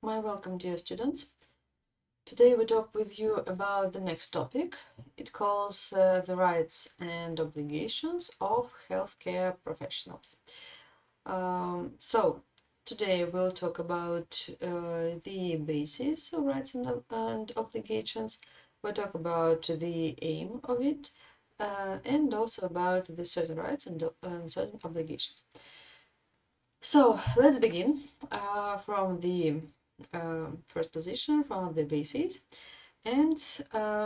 My welcome, dear students. Today we talk with you about the next topic. It calls the rights and obligations of healthcare professionals. So today we'll talk about the basis of rights and obligations. We'll talk about the aim of it and also about the certain rights and certain obligations. So let's begin from the first position, from the basis. And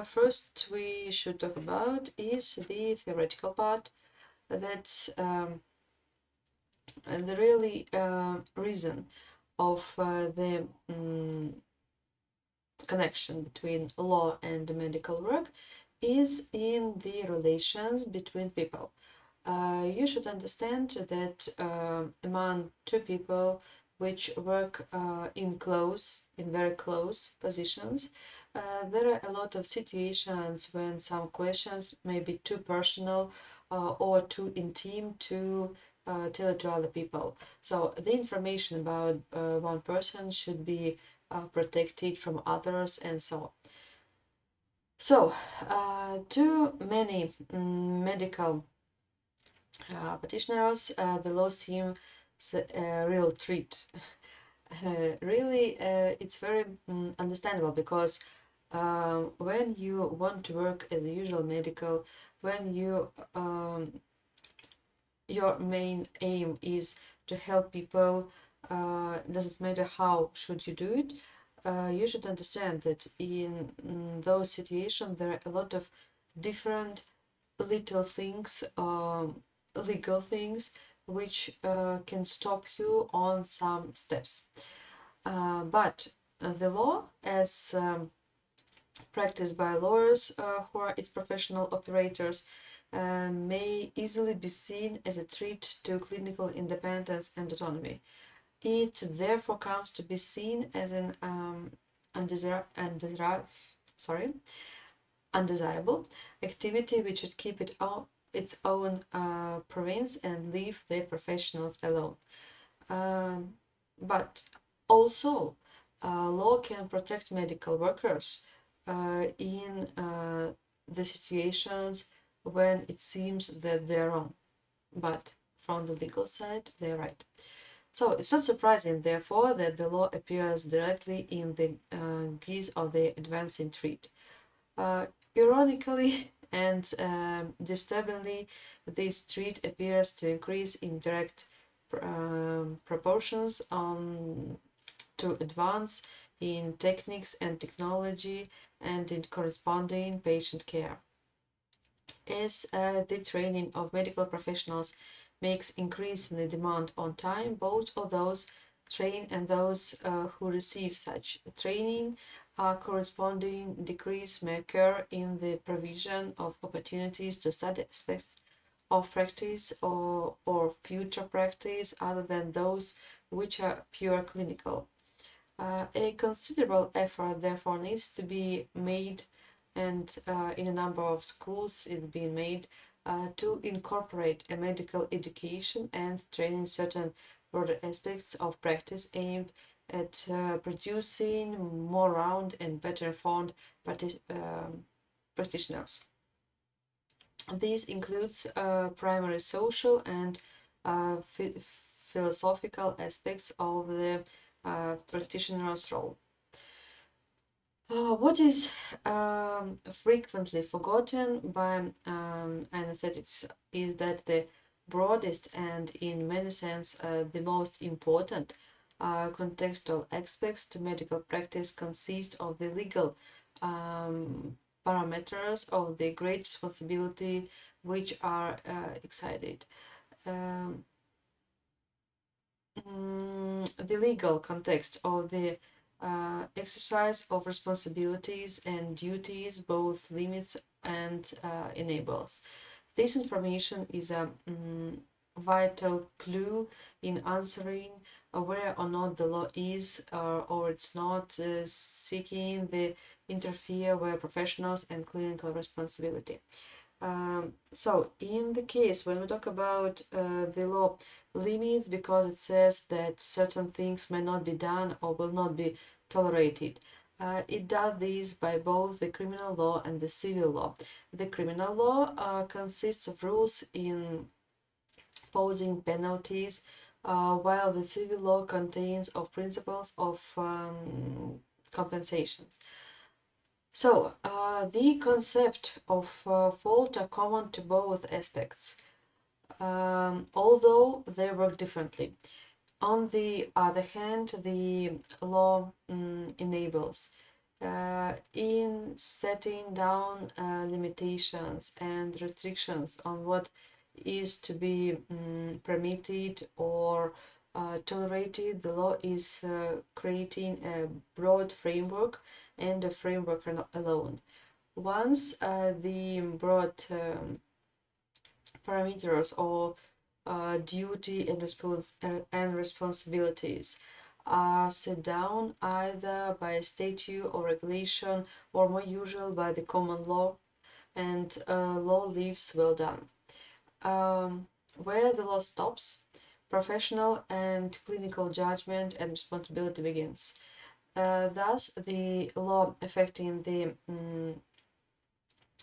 first we should talk about is the theoretical part. That's the really reason of the connection between law and medical work is in the relations between people. You should understand that among two people which work in very close positions, there are a lot of situations when some questions may be too personal or too intimate to tell it to other people. So the information about one person should be protected from others and so on. So, to many medical petitioners, the law seems a real treat. Really, it's very understandable because when you want to work as a usual medical, when you your main aim is to help people, doesn't matter how should you do it, you should understand that in those situations there are a lot of different little things, legal things, which can stop you on some steps. But the law, as practiced by lawyers who are its professional operators, may easily be seen as a threat to clinical independence and autonomy. It therefore comes to be seen as an undesirable activity which should keep its own province and leave the professionals alone. But also, law can protect medical workers in the situations when it seems that they're wrong, but from the legal side, they're right. So it's not surprising, therefore, that the law appears directly in the guise of the advancing threat. Ironically and disturbingly, this threat appears to increase in direct proportions to advance in techniques and technology and in corresponding patient care. As the training of medical professionals makes increasingly demand on time, both of those trained and those who receive such training, a corresponding decrease may occur in the provision of opportunities to study aspects of practice or future practice other than those which are pure clinical. A considerable effort therefore needs to be made, and in a number of schools it's being made to incorporate a medical education and training certain broader aspects of practice aimed at producing more round and better informed practitioners. This includes primary social and philosophical aspects of the practitioner's role. What is frequently forgotten by anesthetics is that the broadest and in many sense the most important contextual aspects to medical practice consist of the legal parameters of the great responsibility which are excited. The legal context of the exercise of responsibilities and duties, both limits and enables. This information is a vital clue in answering whether or not the law is or it's not seeking the interfere with professionals and clinical responsibility. So in the case when we talk about the law limits, because it says that certain things may not be done or will not be tolerated, it does this by both the criminal law and the civil law. The criminal law consists of rules in imposing penalties, while the civil law contains of principles of compensations. So, the concept of fault are common to both aspects, although they work differently. On the other hand, the law enables in setting down limitations and restrictions on what is to be permitted or tolerated. The law is creating a broad framework and a framework alone. Once the broad parameters or duty and responsibilities are set down either by statute or regulation, or more usual by the common law, and law leaves well done. Where the law stops, professional and clinical judgment and responsibility begins. Thus, the law affecting the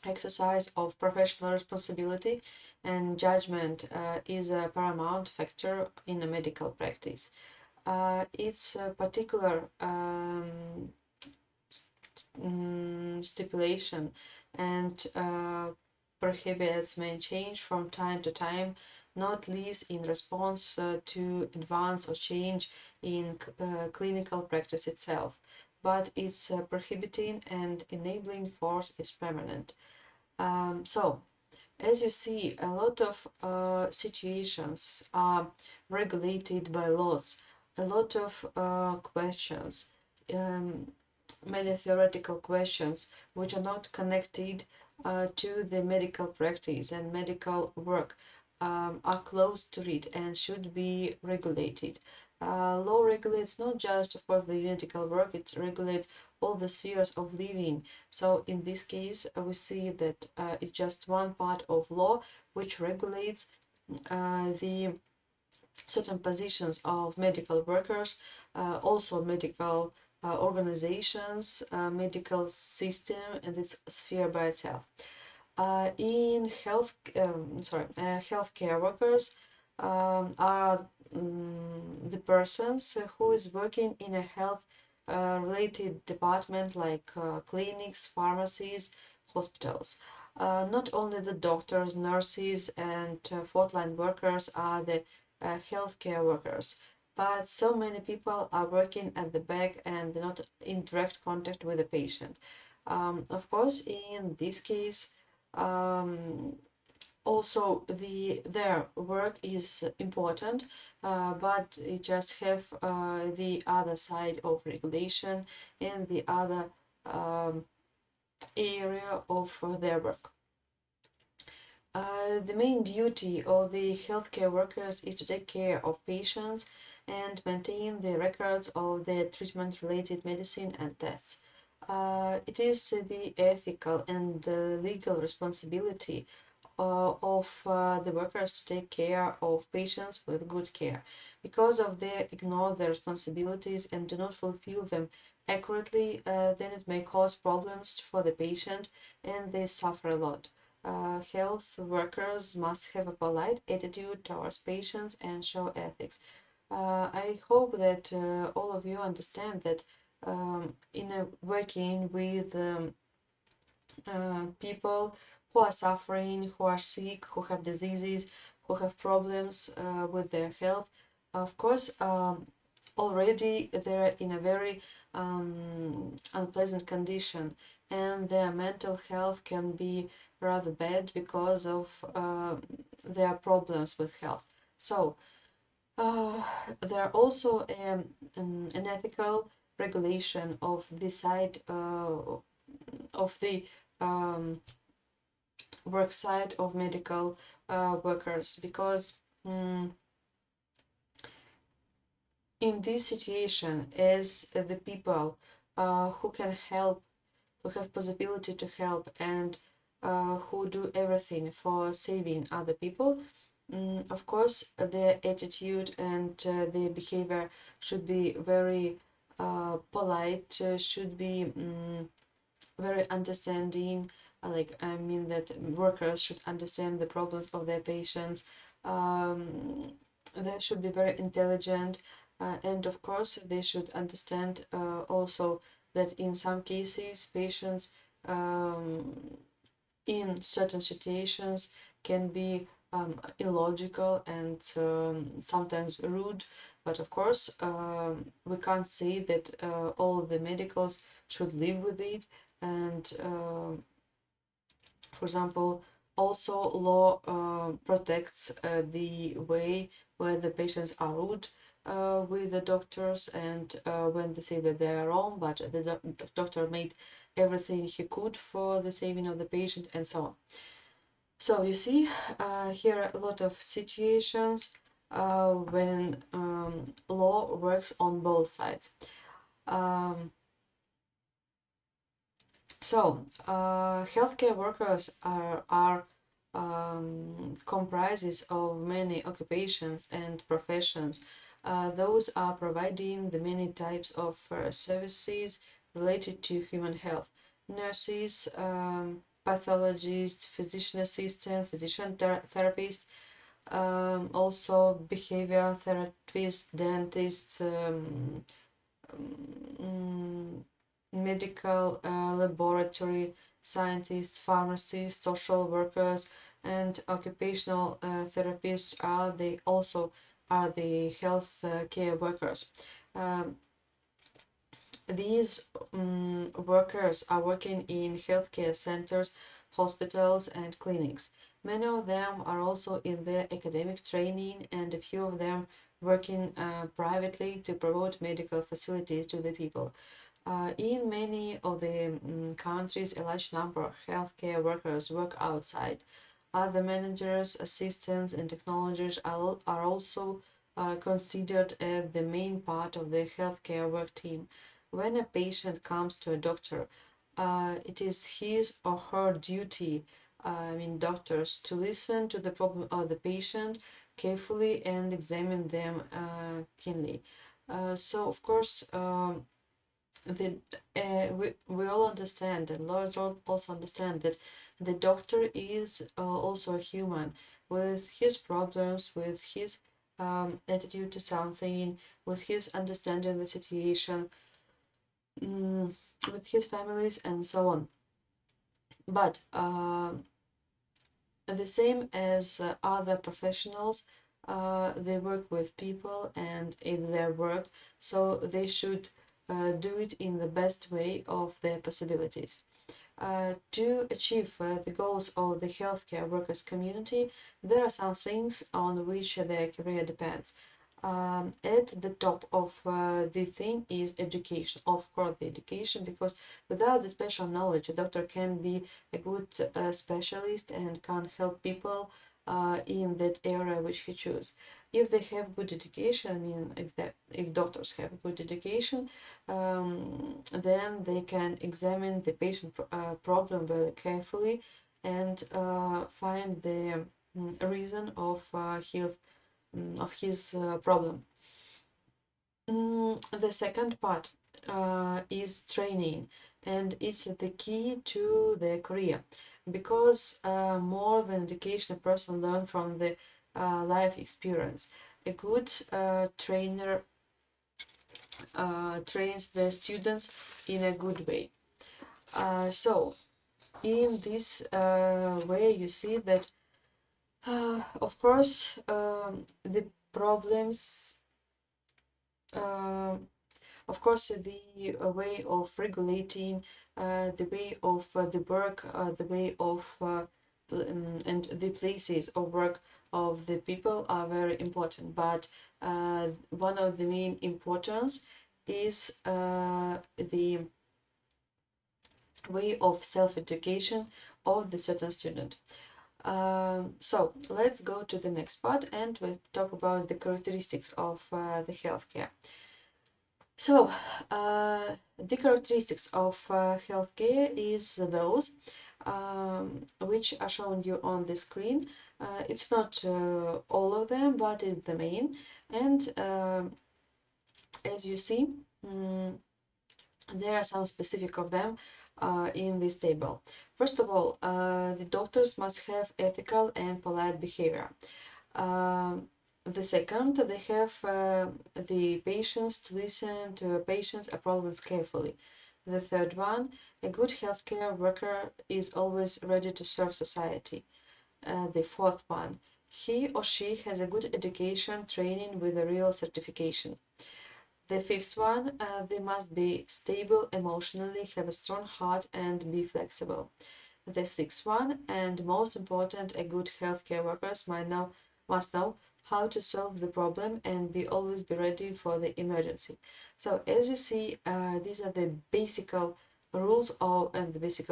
exercise of professional responsibility and judgment is a paramount factor in a medical practice. Its particular stipulation and prohibits may change from time to time, not least in response to advance or change in clinical practice itself, but its prohibiting and enabling force is permanent. So, as you see, a lot of situations are regulated by laws, a lot of questions, many theoretical questions which are not connected to the medical practice and medical work are close to it and should be regulated. Law regulates not just, of course, the medical work, it regulates all the spheres of living. So in this case, we see that it's just one part of law which regulates the certain positions of medical workers, also medical organizations, medical system and its sphere by itself. In healthcare workers are the persons who is working in a health related department like clinics, pharmacies, hospitals. Not only the doctors, nurses, and frontline workers are the healthcare workers, but so many people are working at the back and they're not in direct contact with the patient. Of course, in this case, also their work is important, but it just have the other side of regulation and the other area of their work. The main duty of the healthcare workers is to take care of patients and maintain the records of their treatment-related medicine and tests. It is the ethical and the legal responsibility of the workers to take care of patients with good care. Because of they ignore their responsibilities and do not fulfill them accurately, then it may cause problems for the patient and they suffer a lot. Health workers must have a polite attitude towards patients and show ethics. I hope that all of you understand that in working with people who are suffering, who are sick, who have diseases, who have problems with their health, of course, already they're in a very unpleasant condition, and their mental health can be rather bad because of their problems with health. So there are also an ethical regulation of the side of the work side of medical workers, because in this situation, as the people who can help, who have possibility to help and who do everything for saving other people, of course, their attitude and their behavior should be very polite, should be very understanding. I mean that workers should understand the problems of their patients. They should be very intelligent, and of course, they should understand also that in some cases, patients in certain situations can be illogical and sometimes rude, but of course we can't say that all the medicals should live with it. And for example, also law protects the way where the patients are rude with the doctors, and when they say that they are wrong, but the doctor made everything he could for the saving of the patient, and so on. So you see here are a lot of situations when law works on both sides. Healthcare workers are comprises of many occupations and professions. Those are providing the many types of services related to human health. Nurses, pathologists, physician assistant, physician therapist, also behavior therapists, dentists, medical laboratory scientists, pharmacists, social workers, and occupational therapists are the health care workers. These workers are working in healthcare centers, hospitals, and clinics. Many of them are also in their academic training, and a few of them working privately to promote medical facilities to the people. In many of the countries, a large number of healthcare workers work outside. Other managers, assistants, and technologists are also considered as the main part of the healthcare work team. When a patient comes to a doctor, it is his or her duty, doctors, to listen to the problem of the patient carefully and examine them keenly. So, of course, we all understand, and lawyers also understand, that the doctor is also a human with his problems, with his attitude to something, with his understanding the situation, with his families, and so on. But the same as other professionals, they work with people and in their work, so they should do it in the best way of their possibilities. To achieve the goals of the healthcare workers community, there are some things on which their career depends. At the top of the thing is education, of course, the education, because without the special knowledge, a doctor can be a good specialist and can help people in that area which he chooses. If they have good education, if doctors have good education, then they can examine the patient problem very carefully and find the reason of his problem. The second part is training, and it's the key to their career, because more than education, a person learns from the life experience. A good trainer trains the students in a good way. So in this way, you see that of course the problems, of course the way of regulating, the way of the work, the way of and the places of work of the people are very important, but one of the main importance is the way of self-education of the certain student. So let's go to the next part and we'll talk about the characteristics of the healthcare. So the characteristics of healthcare is those which are shown you on the screen. It's not all of them, but it's the main. And as you see, there are some specific of them in this table. First of all, the doctors must have ethical and polite behavior. The second, they have the patients to listen to patients' problems carefully. The third one, a good healthcare worker is always ready to serve society. The fourth one, he or she has a good education, training with a real certification. The fifth one, they must be stable emotionally, have a strong heart, and be flexible. The sixth one, and most important, a good healthcare workers must know how to solve the problem and always be ready for the emergency. So as you see, these are the basic rules and the basic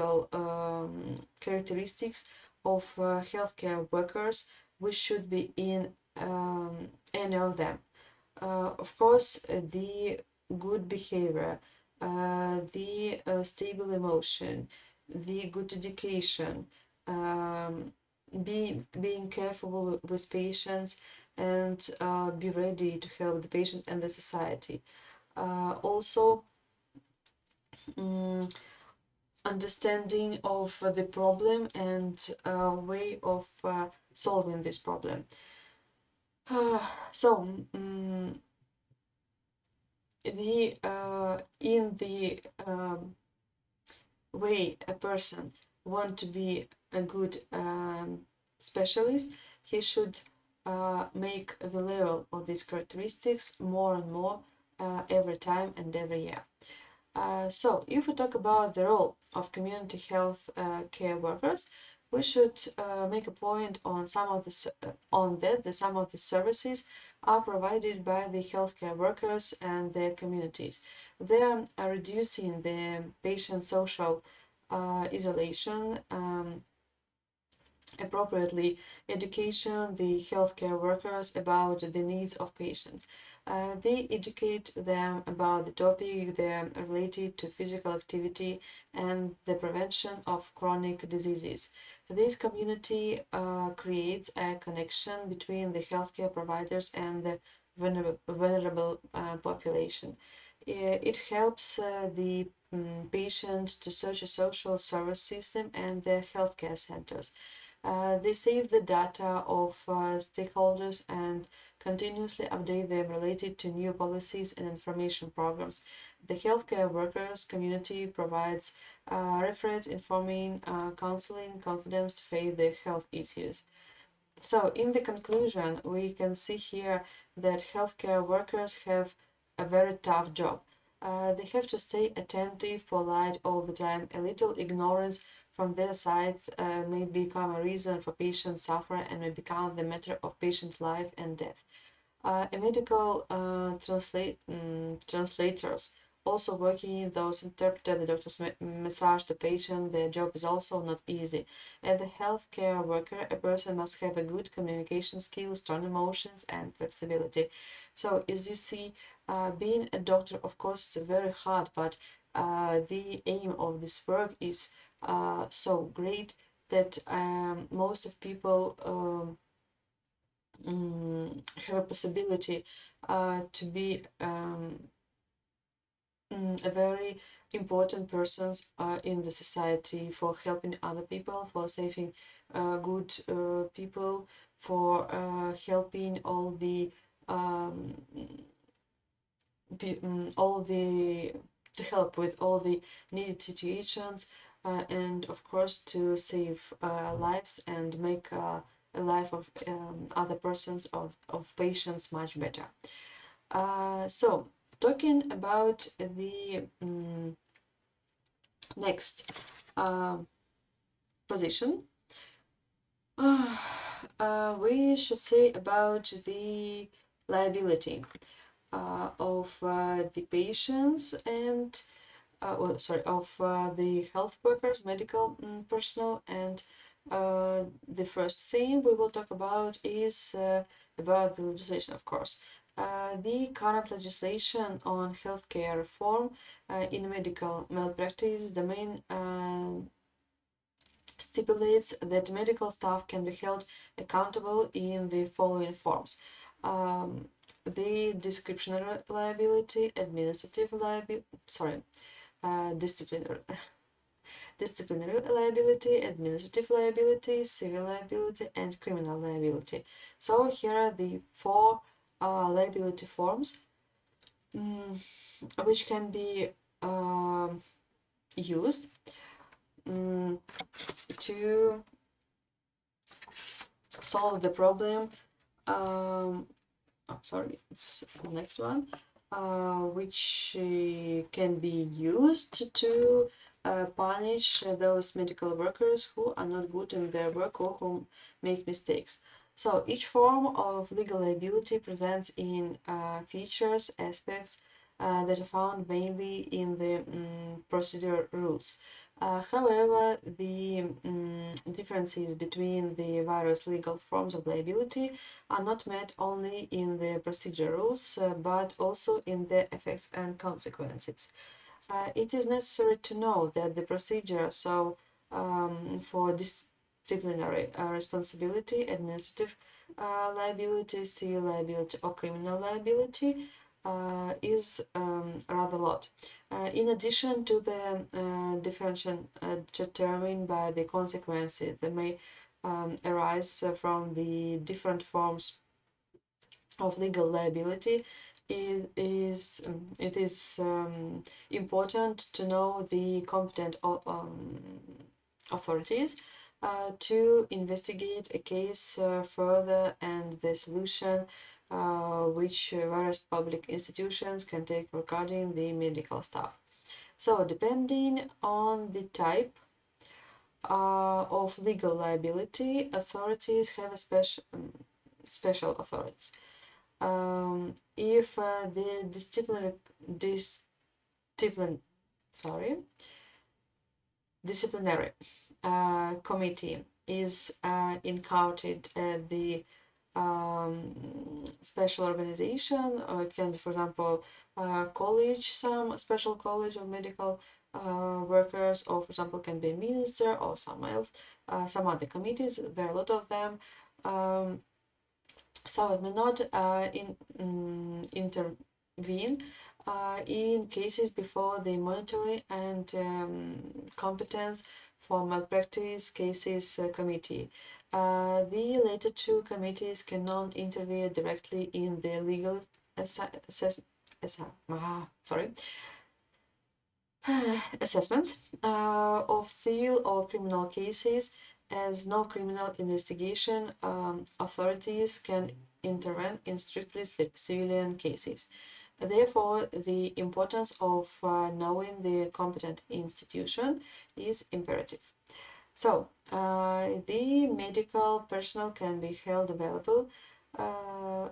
characteristics of healthcare workers, which should be in any of them. Of course, the good behavior, the stable emotion, the good education, being careful with patients, and be ready to help the patient and the society. Also, understanding of the problem and way of solving this problem. So, in the way a person want to be a good specialist, he should make the level of these characteristics more and more every time and every year. So if we talk about the role of community health care workers, we should make a point on some of the some of the services are provided by the healthcare workers and their communities. They are reducing the patient social isolation, appropriately education the healthcare workers about the needs of patients. They educate them about the topic they are related to physical activity and the prevention of chronic diseases. This community creates a connection between the healthcare providers and the vulnerable population. It helps the patient to search a social service system and their healthcare centers. They save the data of stakeholders and continuously update them related to new policies and information programs. The healthcare workers community provides reference, informing, counseling, confidence to face their health issues. So, in the conclusion, we can see here that healthcare workers have a very tough job. They have to stay attentive, polite all the time. A little ignorance from their sides may become a reason for patient suffer and may become the matter of patient life and death. A medical translators also working, those interpret the doctor's message to patient. Their job is also not easy. As a healthcare worker, a person must have a good communication skills, strong emotions, and flexibility. So as you see, being a doctor, of course, it's very hard, but the aim of this work is so great that most of people have a possibility to be a very important persons in the society for helping other people, for saving good people, for helping all the to help with all the needed situations, and of course to save lives and make a life of other persons, of patients, much better. So talking about the next position, we should say about the liability of the patients and of the health workers, medical personnel. And the first thing we will talk about is about the legislation, of course. The current legislation on healthcare reform in medical malpractice domain stipulates that medical staff can be held accountable in the following forms. The discretionary liability, administrative liability, disciplinary liability, administrative liability, civil liability, and criminal liability. So here are the four liability forms which can be used to solve the problem. It's the next one, which can be used to punish those medical workers who are not good in their work or who make mistakes. So each form of legal liability presents in features, aspects that are found mainly in the procedure rules. However, the differences between the various legal forms of liability are not met only in the procedure rules, but also in their effects and consequences. It is necessary to know that the procedure, for disciplinary responsibility, administrative liability, civil liability, or criminal liability, is rather lot. In addition to the differentiation determined by the consequences that may arise from the different forms of legal liability, it is important to know the competent authorities to investigate a case further and the solution which various public institutions can take regarding the medical staff. So, depending on the type of legal liability, authorities have a special authorities. If the disciplinary committee is encountered at the special organization, or it can be, for example, college, some special college of medical workers, or for example can be a minister or some other committees. There are a lot of them. So it may not intervene in cases before the monitoring and competence for malpractice cases committee. The latter two committees cannot intervene directly in the legal assessments of civil or criminal cases, as no criminal investigation authorities can intervene in strictly civilian cases. Therefore, the importance of knowing the competent institution is imperative. So, the medical personnel can be held available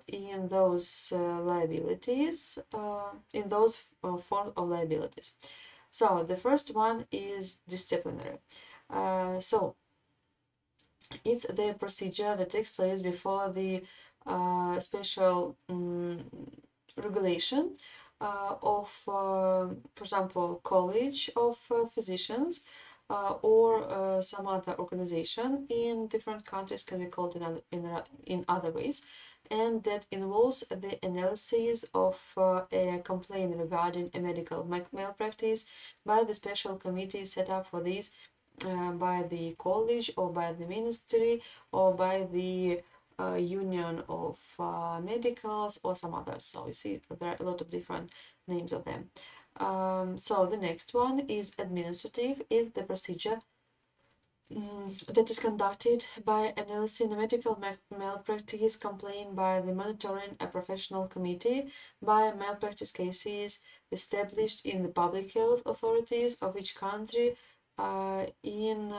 in those liabilities, in those forms of liabilities. So, the first one is disciplinary. So, it's the procedure that takes place before the special regulation of, for example, college of physicians or some other organization in different countries, can be called in other ways, and that involves the analysis of a complaint regarding a medical malpractice by the special committee set up for this by the college or by the ministry or by the union of medicals or some others. So you see there are a lot of different names of them. So the next one is administrative, is the procedure that is conducted by analyzing a medical malpractice complaint by the monitoring a professional committee by malpractice cases established in the public health authorities of each country in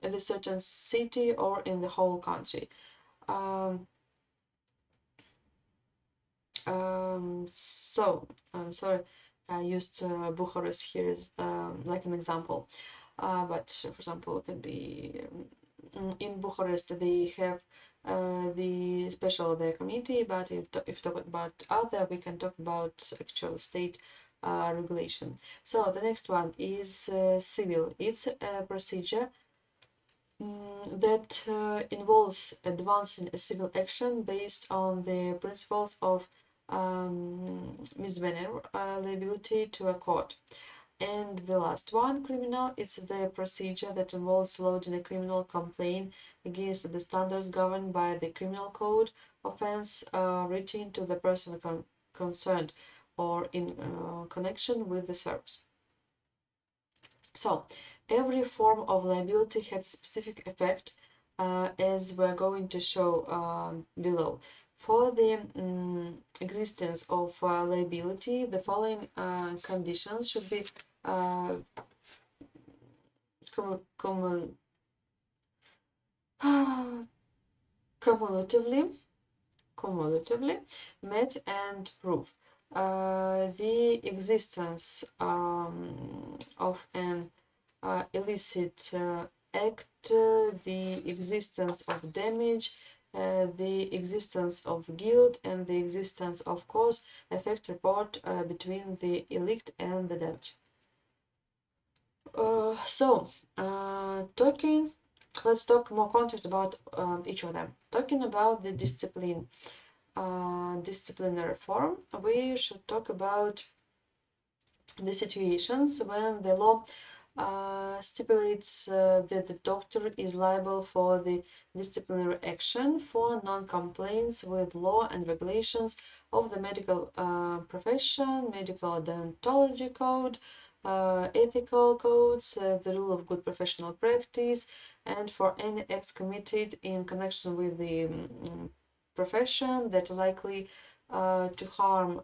the certain city or in the whole country. So I'm sorry, I used Bucharest here as like an example, but for example it can be in Bucharest they have the special their committee, but if talk about other, we can talk about actual state regulation. So the next one is civil. It's a procedure that involves advancing a civil action based on the principles of misdemeanor liability to a court. And the last one, criminal, it's the procedure that involves lodging a criminal complaint against the standards governed by the criminal code offense written to the person concerned or in connection with the service. So, every form of liability has a specific effect, as we're going to show below. For the existence of liability, the following conditions should be cumulatively met and proved. The existence of an illicit act, the existence of damage, the existence of guilt, and the existence of cause effect report between the illicit and the damage. Let's talk more context about each of them. Talking about the disciplinary form, we should talk about the situations when the law stipulates that the doctor is liable for the disciplinary action for non-compliance with law and regulations of the medical profession, medical deontology code, ethical codes, the rule of good professional practice, and for any acts committed in connection with the profession that are likely to harm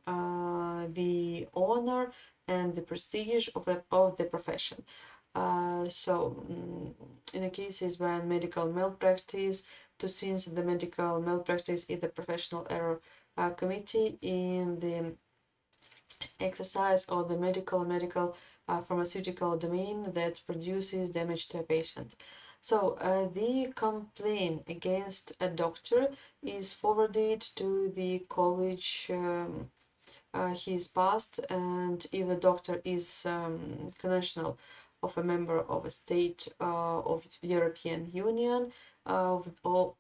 the honor and the prestige of the profession. In the cases when medical malpractice, since the medical malpractice is the professional error committee in the exercise of the medical pharmaceutical domain that produces damage to a patient. So the complaint against a doctor is forwarded to the college he is passed, and if the doctor is connational of a member of a state of European Union or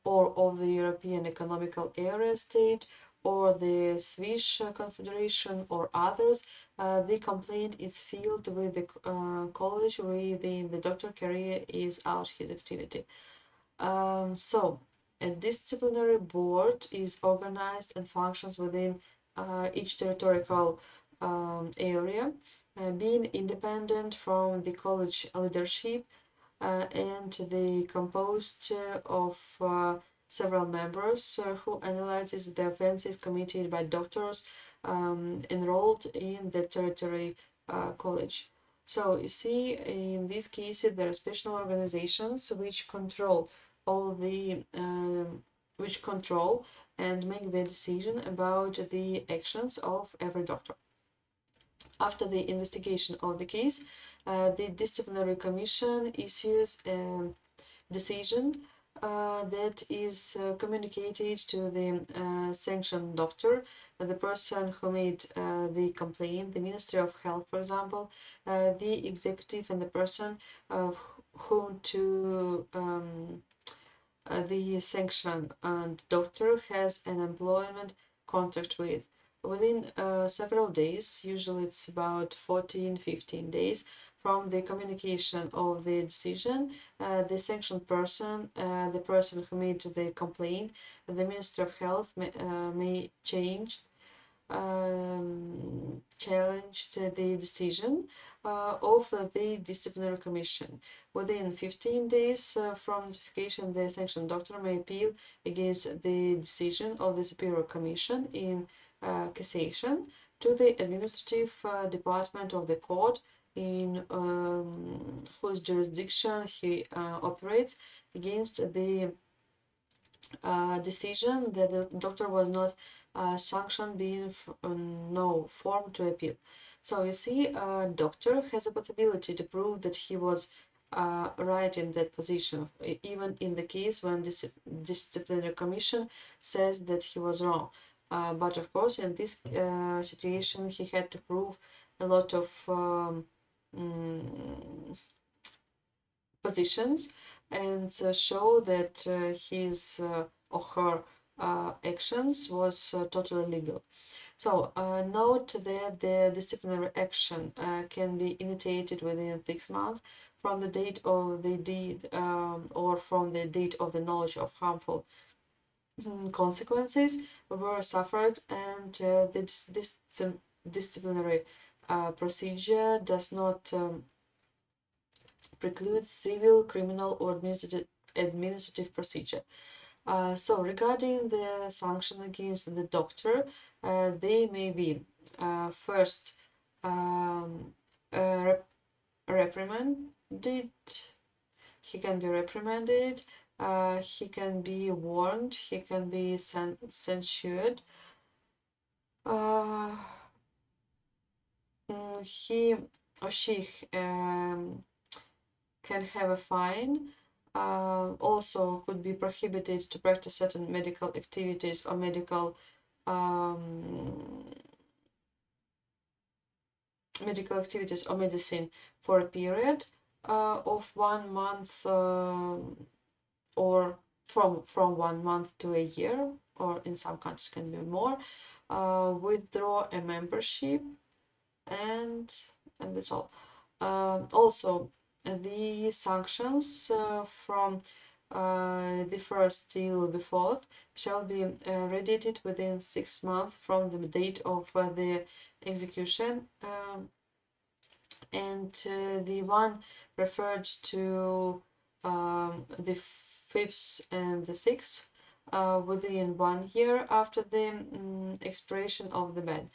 of the European Economical Area state or the Swiss Confederation or others, the complaint is filed with the college within the doctor career is out his activity. So a disciplinary board is organized and functions within each territorial area, being independent from the college leadership, and they composed of several members who analyzes the offenses committed by doctors enrolled in the territory college. So you see, in these cases, there are special organizations which control all the which control and make the decision about the actions of every doctor. After the investigation of the case, the disciplinary commission issues a decision that is communicated to the sanctioned doctor, the person who made the complaint, the Ministry of Health, for example, the executive, and the person whom to the sanctioned doctor has an employment contract with. Within several days, usually it's about 14-15 days, from the communication of the decision, the sanctioned person, the person who made the complaint, the Minister of Health may challenge the decision of the disciplinary commission. Within 15 days from notification, the sanctioned doctor may appeal against the decision of the Superior Commission in cassation to the administrative department of the court in whose jurisdiction he operates against the decision that the doctor was not sanctioned, being no form to appeal. So you see, a doctor has a possibility to prove that he was right in that position, even in the case when this disciplinary commission says that he was wrong. But of course, in this situation, he had to prove a lot of positions and show that his or her actions was totally legal. So note that the disciplinary action can be initiated within 6 months from the date of the deed or from the date of the knowledge of harmful consequences were suffered, and this disciplinary procedure does not preclude civil, criminal, or administrative procedure. So regarding the sanction against the doctor, they may be first reprimanded. He can be reprimanded. He can be warned. He can be censured. He or she can have a fine. Also could be prohibited to practice certain medical activities or medical activities or medicine for a period of 1 month or from 1 month to a year, or in some countries can be more. Withdraw a membership, and that's all. Also, the sanctions from the 1st till the 4th shall be radiated within 6 months from the date of the execution, and the one referred to the 5th and the 6th within 1 year after the expiration of the ban.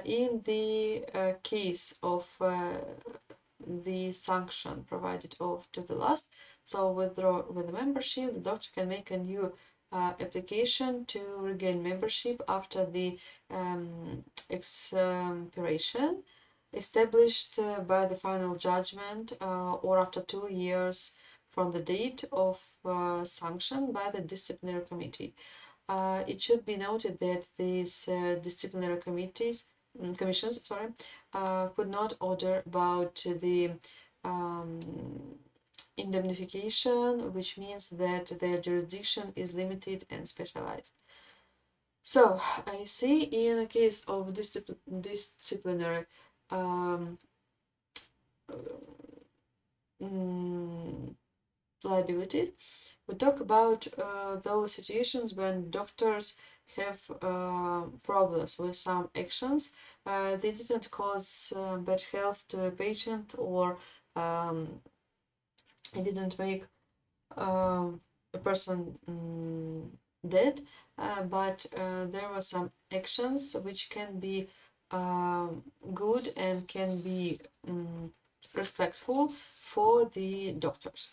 In the case of the sanction provided off to the last, so withdraw with the membership, the doctor can make a new application to regain membership after the expiration established by the final judgment or after 2 years from the date of sanction by the disciplinary committee. It should be noted that these disciplinary commissions could not order about the indemnification, which means that their jurisdiction is limited and specialized. So you see, in a case of disciplinary liability, we talk about those situations when doctors have problems with some actions. They didn't cause bad health to a patient, or it didn't make a person dead, but there were some actions which can be good and can be respectful for the doctors.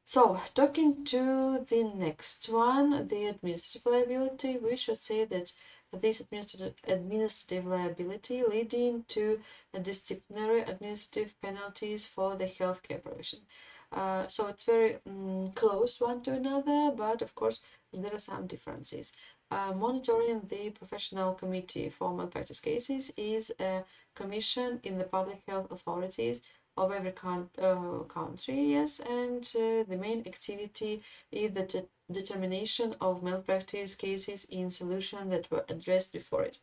So, talking to the next one, the administrative liability, we should say that this administrative liability leading to disciplinary administrative penalties for the healthcare profession. So it's very close one to another, but of course there are some differences. Monitoring the professional committee for malpractice cases is a commission in the public health authorities of every country, yes, and the main activity is the determination of malpractice cases in solution that were addressed before it.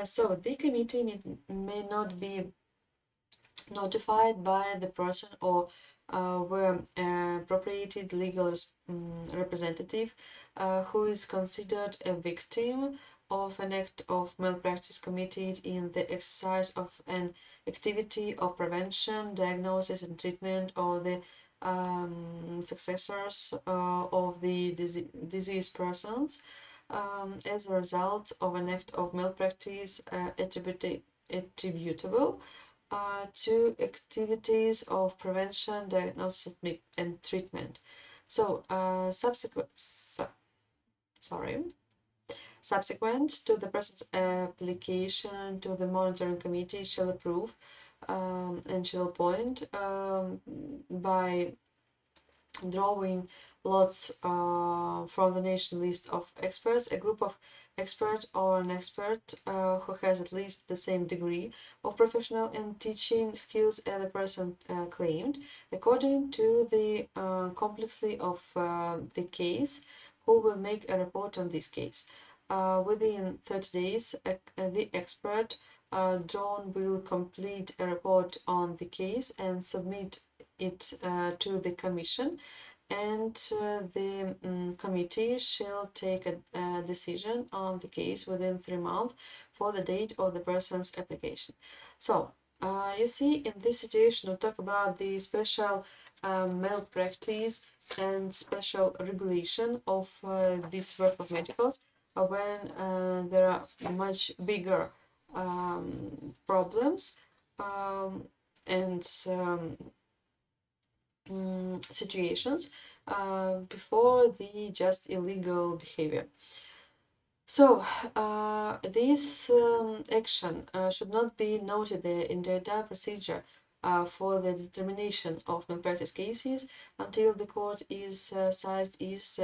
So the committee may not be notified by the person or were appropriated legal representative who is considered a victim of an act of malpractice committed in the exercise of an activity of prevention, diagnosis, and treatment of the successors of the diseased persons as a result of an act of malpractice attributable to activities of prevention, diagnosis, and treatment. So, subsequent to the present application to the monitoring committee shall approve and shall appoint by drawing lots from the national list of experts, a group of experts or an expert who has at least the same degree of professional and teaching skills as the person claimed, according to the complexity of the case, who will make a report on this case. Within 30 days, the expert John will complete a report on the case and submit it to the commission, and the committee shall take a decision on the case within 3 months for the date of the person's application. So you see, in this situation we talk about the special malpractice and special regulation of this work of medicals when there are much bigger problems and situations before the just illegal behavior. So this action should not be noted in the entire procedure for the determination of malpractice cases until the court is sized is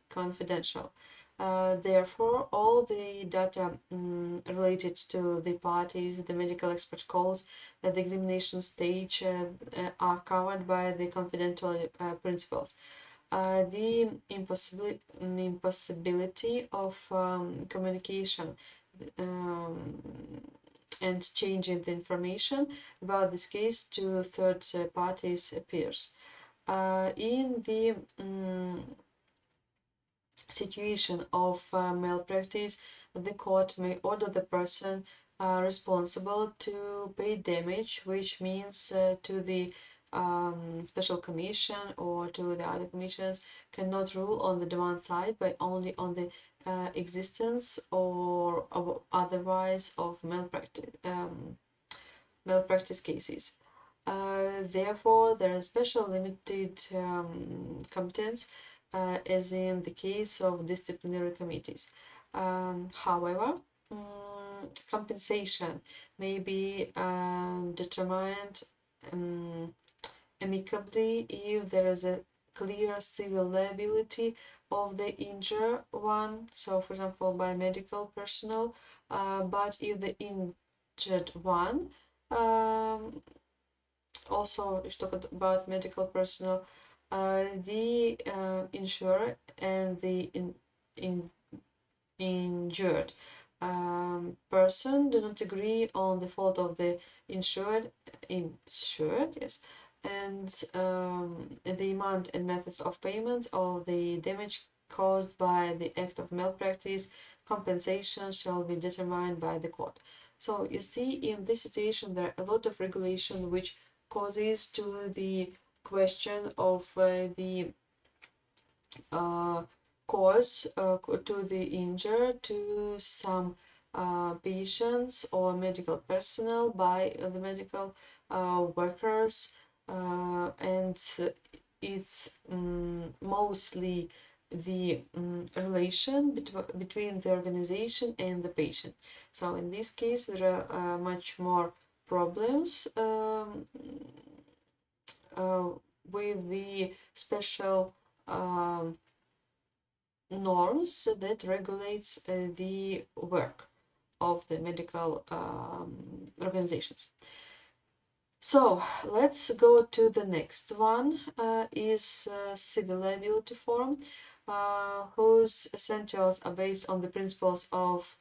confidential. Therefore, all the data related to the parties, the medical expert calls, the examination stage are covered by the confidential principles. The impossibility of communication and changing the information about this case to third parties appears. In the situation of malpractice, the court may order the person responsible to pay damage, which means to the special commission or to the other commissions cannot rule on the demand side, but only on the existence or otherwise of malpractice cases. Therefore, there is special limited competence as in the case of disciplinary committees. However, compensation may be determined amicably if there is a clear civil liability of the injured one, so for example by medical personnel, but if the injured one, also if you talk about medical personnel, the insurer and the injured person do not agree on the fault of the insured, yes, and the amount and methods of payments of the damage caused by the act of malpractice, compensation shall be determined by the court. So you see, in this situation there are a lot of regulation which causes to the question of the cause to the injury to some patients or medical personnel by the medical workers, and it's mostly the relation between the organization and the patient. So in this case there are much more problems with the special norms that regulates the work of the medical organizations. So let's go to the next one, is civil liability form, whose essentials are based on the principles of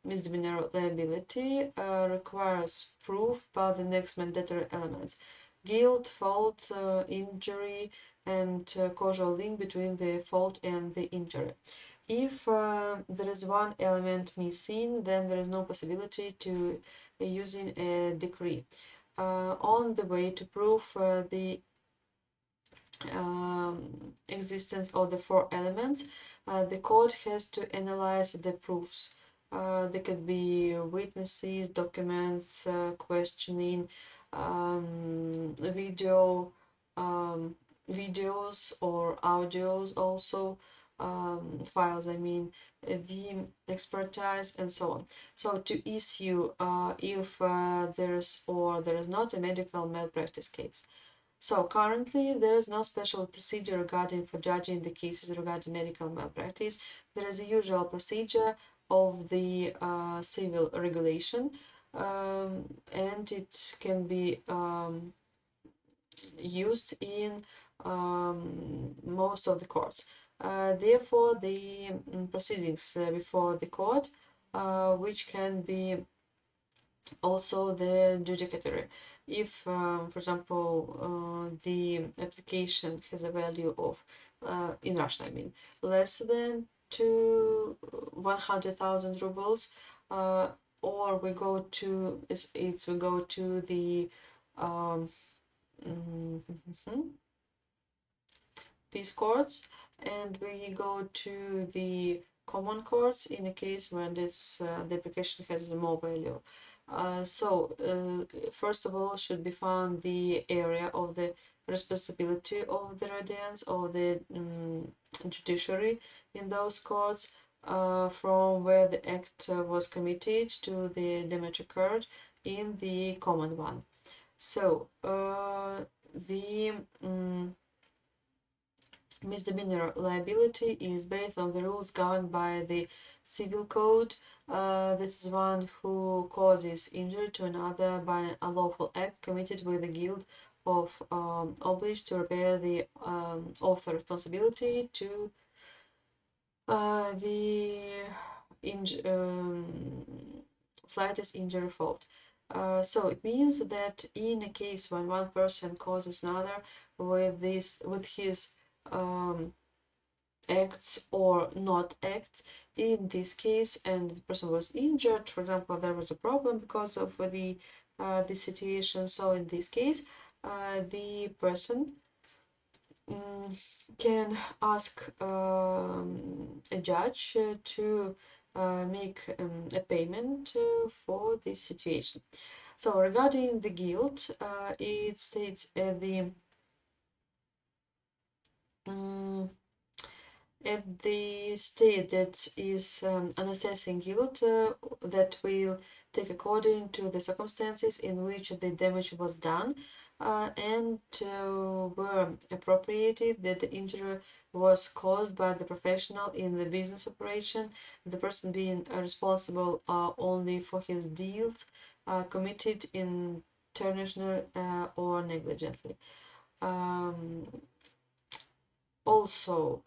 misdemeanor liability, requires proof by the next mandatory elements: guilt, fault, injury, and causal link between the fault and the injury. If there is one element missing, then there is no possibility to using a decree. On the way to prove the existence of the 4 elements, the court has to analyze the proofs. There could be witnesses, documents, questioning, videos or audios also, files, I mean, the expertise and so on. So to issue if there is or there is not a medical malpractice case. So currently there is no special procedure regarding for judging the cases regarding medical malpractice. There is a usual procedure of the civil regulation, and it can be used in most of the courts. Therefore, the proceedings before the court, which can be also the judicatory. If, for example, the application has a value of, in Russian, I mean, less than 100,000 rubles, or we go to we go to the peace courts, and we go to the common courts in a case when this the application has more value. First of all, should be found the area of the responsibility of the residents of the judiciary in those courts, from where the act was committed to the damage occurred in the common one. So the misdemeanor liability is based on the rules governed by the civil code. This is one who causes injury to another by an unlawful act committed with the guilt of obliged to repair the author responsibility to the slightest injury fault. So it means that in a case when one person causes another with his acts or not acts, in this case, and the person was injured, for example, there was a problem because of the situation. So in this case, the person can ask a judge to make a payment for this situation. So regarding the guilt, it states at the state that is an assessing guilt that will take according to the circumstances in which the damage was done, and were appropriated that the injury was caused by the professional in the business operation, the person being responsible only for his deeds committed intentionally or negligently. Also,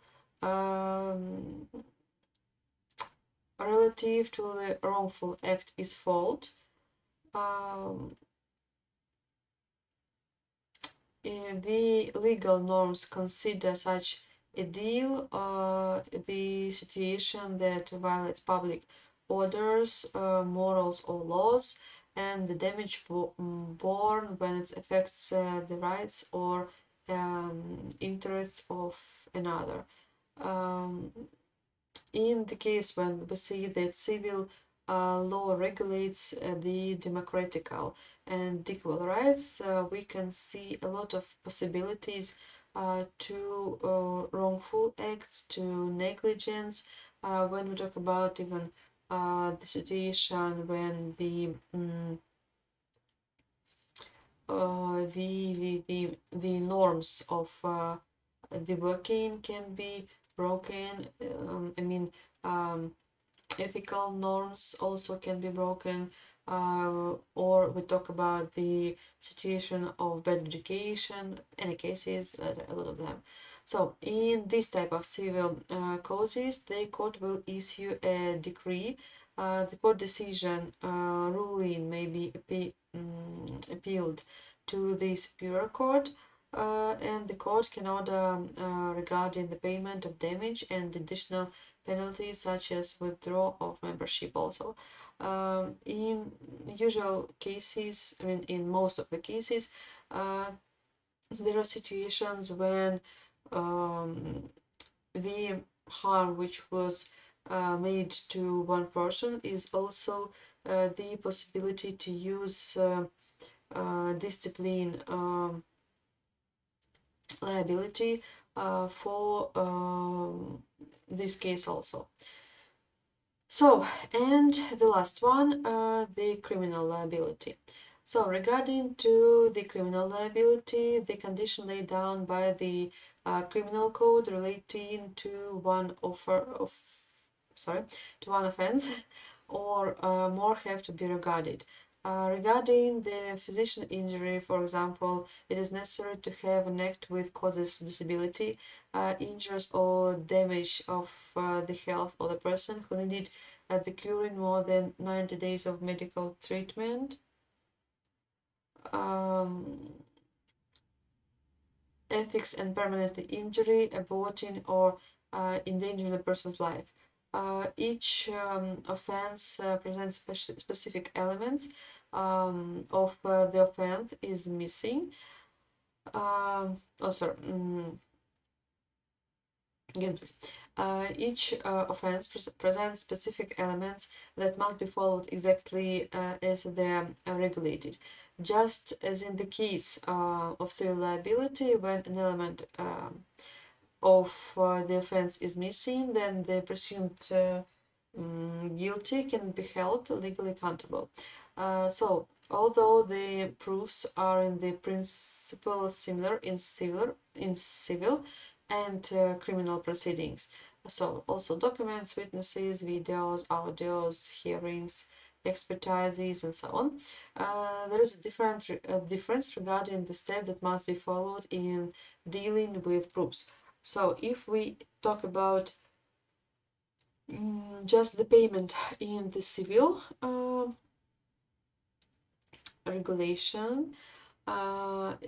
relative to the wrongful act is fault. The legal norms consider such a deal the situation that violates public orders, morals, or laws, and the damage borne when it affects the rights or interests of another. In the case when we see that civil law regulates the democratical and equal rights, we can see a lot of possibilities to wrongful acts, to negligence. When we talk about even the situation when the norms of the working can be broken. Ethical norms also can be broken, or we talk about the situation of bad education, any cases, a lot of them. So in this type of civil causes, the court will issue a decree. The court decision ruling may be appealed to the superior court, and the court can order regarding the payment of damage and additional penalties such as withdrawal of membership also. In usual cases, in most of the cases, there are situations when the harm which was made to one person is also the possibility to use discipline liability for this case also. So, and the last one, the criminal liability. So regarding to the criminal liability, the condition laid down by the criminal code relating to one offense or more have to be regarded. Regarding the physician injury, for example, it is necessary to have an act which causes disability, injuries or damage of the health of the person who needed the curing more than 90 days of medical treatment. Ethics and permanent injury, aborting or endangering a person's life. Each offense presents specific elements of the offense is missing. Again, please. Each offense presents specific elements that must be followed exactly as they are regulated. Just as in the case of civil liability, when an element of the offense is missing, then the presumed guilty can be held legally accountable. So, although the proofs are in the principle similar in civil and criminal proceedings, so also documents, witnesses, videos, audios, hearings, expertises, and so on. There is a difference regarding the step that must be followed in dealing with proofs. So if we talk about just the payment in the civil regulation,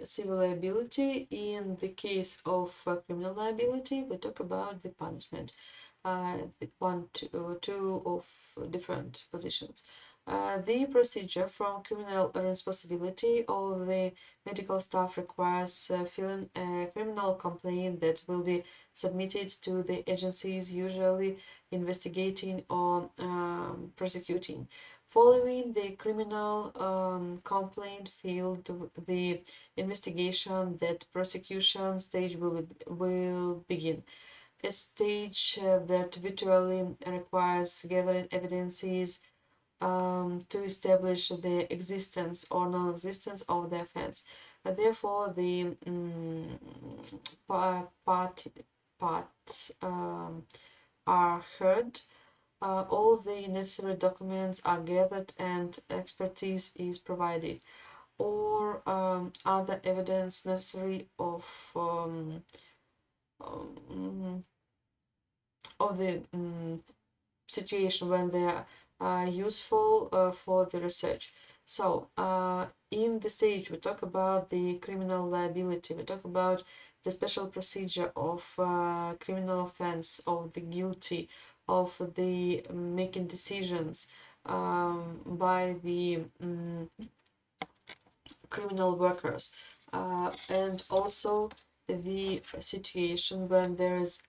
civil liability, in the case of criminal liability, we talk about the punishment, two of different positions. The procedure from criminal responsibility of the medical staff requires filing a criminal complaint that will be submitted to the agencies usually investigating or prosecuting. Following the criminal complaint filed, the investigation that prosecution stage will begin. A stage that virtually requires gathering evidences to establish the existence or non-existence of the offense. Therefore, the parts are heard. All the necessary documents are gathered and expertise is provided, or other evidence necessary of the situation when they are useful for the research. So in the stage we talk about the criminal liability, we talk about the special procedure of criminal offense, of the guilty, of the making decisions by the criminal workers, and also the situation when there is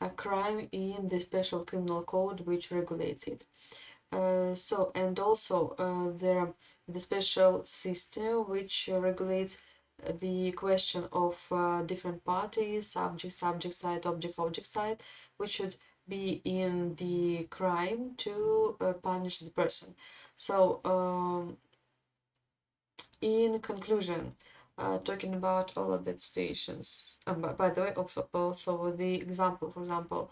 a crime in the special criminal code which regulates it. And also the special system which regulates the question of different parties, subject side, object side, which should be in the crime to punish the person. So in conclusion, talking about all of the situations, by the way, also the example, for example,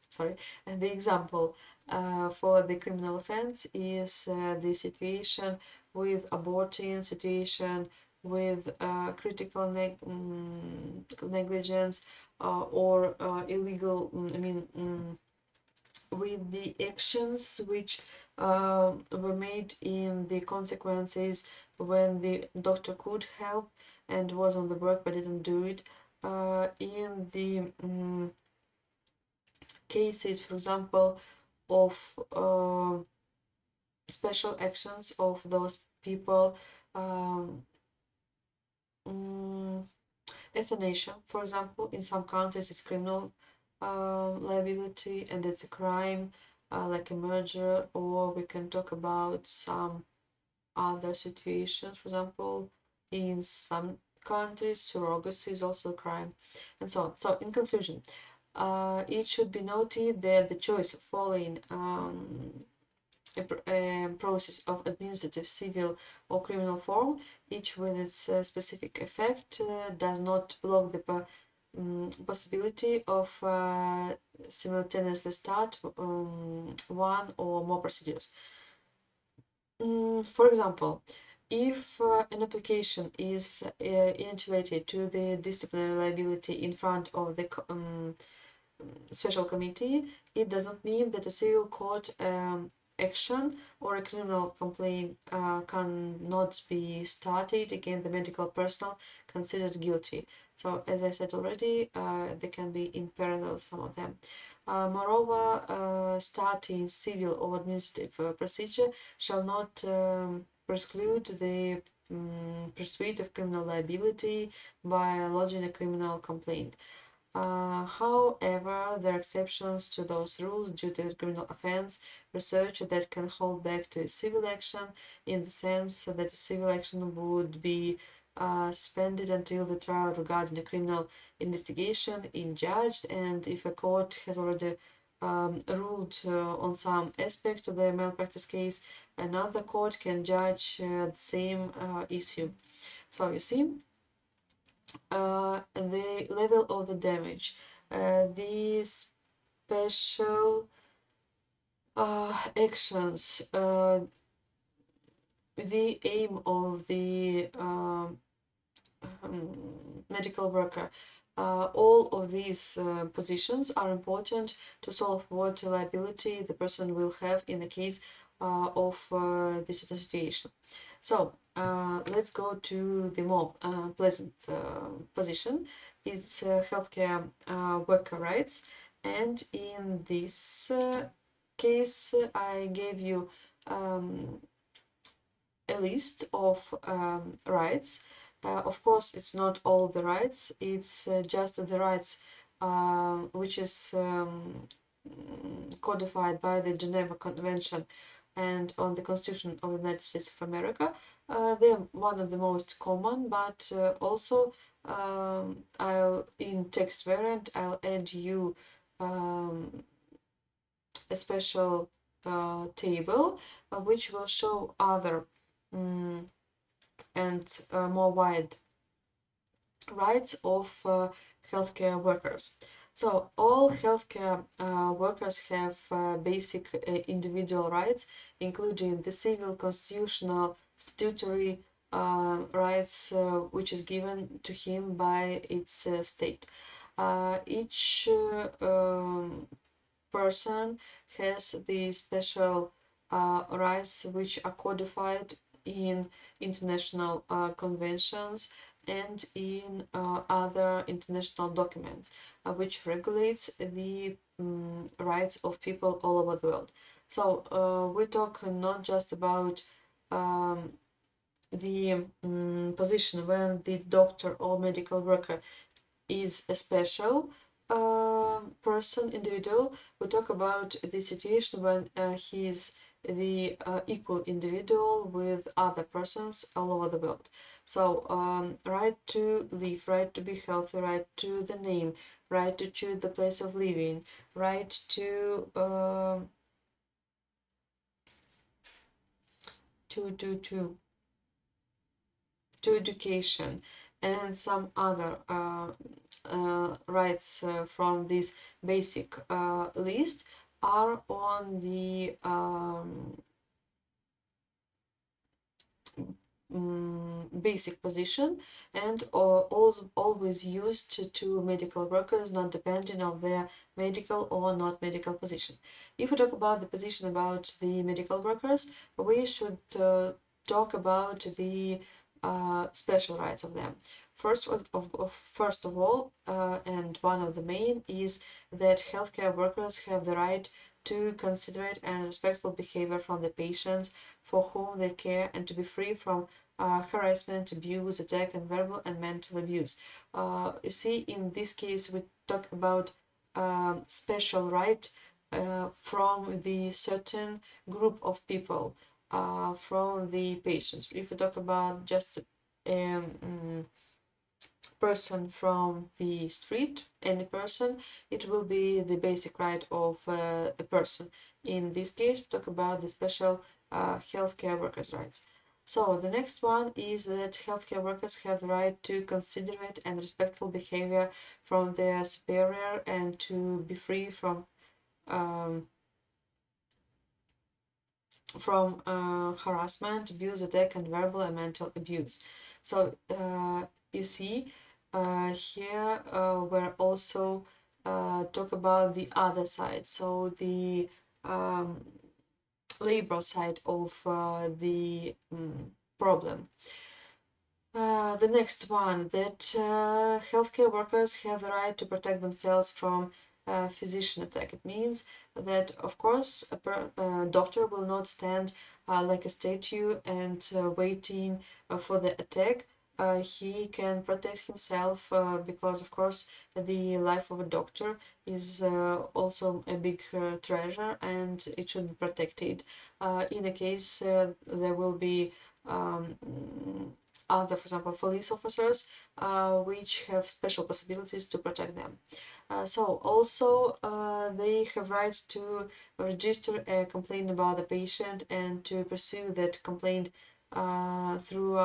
sorry, the example for the criminal offense is the situation with aborting, situation with critical negligence or illegal, with the actions which were made in the consequences when the doctor could help and was on the work but didn't do it, in the cases, for example, of special actions of those people, euthanasia, for example. In some countries it's criminal liability and it's a crime, like a murder, or we can talk about some other situations. For example, in some countries surrogacy is also a crime, and so on. So in conclusion, it should be noted that the choice of following process of administrative, civil, or criminal form, each with its specific effect, does not block the possibility of simultaneously start one or more procedures. For example, if an application is initiated to the disciplinary liability in front of the special committee, it does not mean that a civil court action or a criminal complaint cannot be started against the medical personnel considered guilty. So, as I said already, they can be in parallel, some of them. Moreover, starting civil or administrative procedure shall not preclude the pursuit of criminal liability by lodging a criminal complaint. However, there are exceptions to those rules due to the criminal offense research that can hold back to a civil action, in the sense that a civil action would be suspended until the trial regarding a criminal investigation is judged, and if a court has already ruled on some aspect of the malpractice case, another court can judge the same issue. So you see, the level of the damage, the special actions, the aim of the medical worker. All of these positions are important to solve what liability the person will have in the case of this situation. So let's go to the more pleasant position. It's healthcare worker rights, and in this case I gave you a list of rights. Of course, it's not all the rights, it's just the rights which is codified by the Geneva Convention and on the Constitution of the United States of America. They're one of the most common, but also in text variant I'll add you a special table which will show other and more wide rights of healthcare workers. So all healthcare workers have basic individual rights, including the civil, constitutional, statutory rights which is given to him by its state. Each person has the special rights which are codified in international conventions and in other international documents which regulates the rights of people all over the world. So we talk not just about the position when the doctor or medical worker is a special person, individual. We talk about the situation when he is the equal individual with other persons all over the world. So right to live, right to be healthy, right to the name, right to choose the place of living, right to education, and some other rights from this basic list are on the basic position and always used to medical workers, not depending on their medical or not medical position. If we talk about the position about the medical workers, we should talk about the special rights of them. First of all, and one of the main, is that healthcare workers have the right to considerate and respectful behavior from the patients for whom they care, and to be free from harassment, abuse, attack, and verbal and mental abuse. You see, in this case, we talk about special right from the certain group of people, from the patients. If we talk about just person from the street, any person, it will be the basic right of a person. In this case, we talk about the special healthcare workers' rights. So the next one is that healthcare workers have the right to considerate and respectful behavior from their superior and to be free from harassment, abuse, attack, and verbal and mental abuse. So you see, here we're also talk about the other side, so the labor side of the problem. The next one, that healthcare workers have the right to protect themselves from physician attack. It means that, of course, a doctor will not stand like a statue and waiting for the attack. He can protect himself because, of course, the life of a doctor is also a big treasure and it should be protected. In a case there will be other, for example, police officers, which have special possibilities to protect them. So also they have rights to register a complaint about the patient and to pursue that complaint through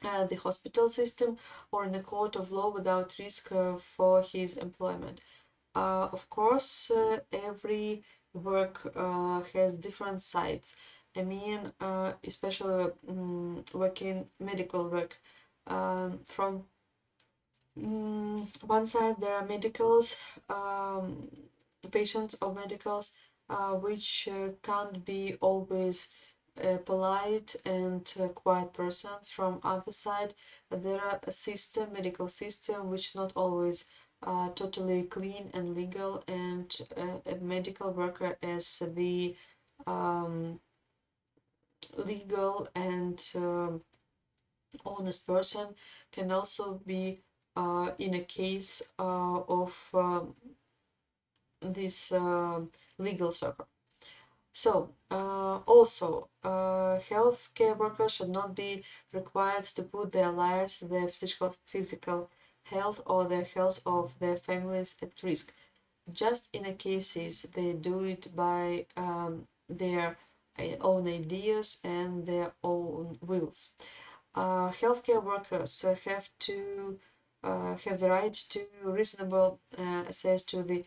the hospital system or in a court of law without risk for his employment. Of course, every work has different sides. I mean, especially working medical work. From one side, there are medicals, patients of medicals, which can't be always polite and quiet persons. From other side, there are a system, medical system, which not always totally clean and legal, and a medical worker as the legal and honest person can also be in a case of this legal circle. So also healthcare workers should not be required to put their lives, their physical health or the health of their families at risk. Just in a cases they do it by their own ideas and their own wills. Healthcare workers have the right to reasonable access to the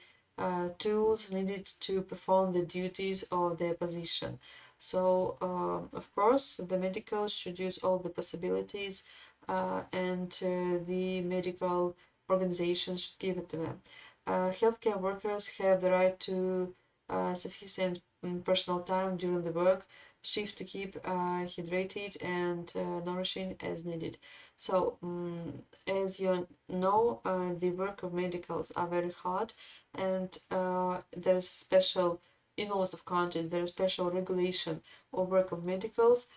tools needed to perform the duties of their position. So, of course, the medicals should use all the possibilities and the medical organization should give it to them. Healthcare workers have the right to sufficient personal time during the work shift to keep hydrated and nourishing as needed. So, as you know, the work of medicals are very hard, and there is special, in most of countries, there is special regulation of work of medicals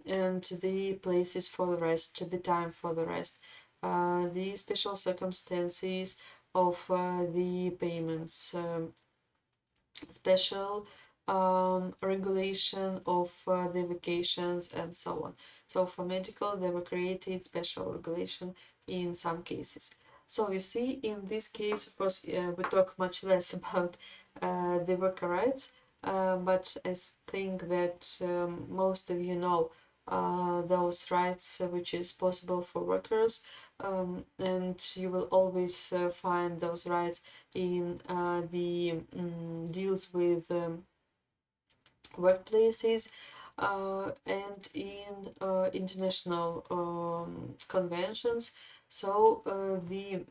and the places for the rest, the time for the rest, the special circumstances of the payments, special regulation of the vacations and so on. So for medical, they were created special regulation in some cases. So you see, in this case, of course, we talk much less about the worker rights, but I think that most of you know those rights which is possible for workers, and you will always find those rights in the deals with workplaces and in international conventions. So the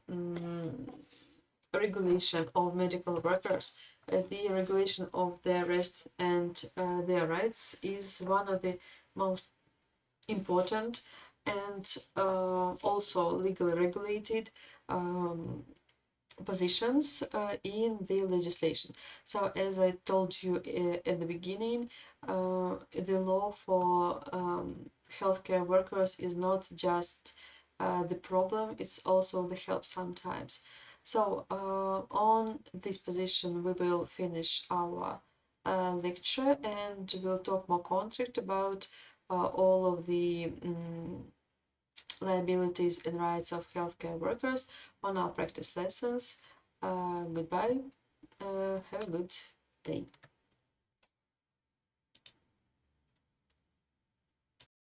regulation of medical workers, the regulation of their rest and their rights is one of the most important and also legally regulated positions in the legislation. So as I told you at the beginning, the law for healthcare workers is not just the problem, it's also the help sometimes. So on this position we will finish our lecture and we'll talk more concrete about all of the liabilities and rights of healthcare workers on our practice lessons. Goodbye. Have a good day.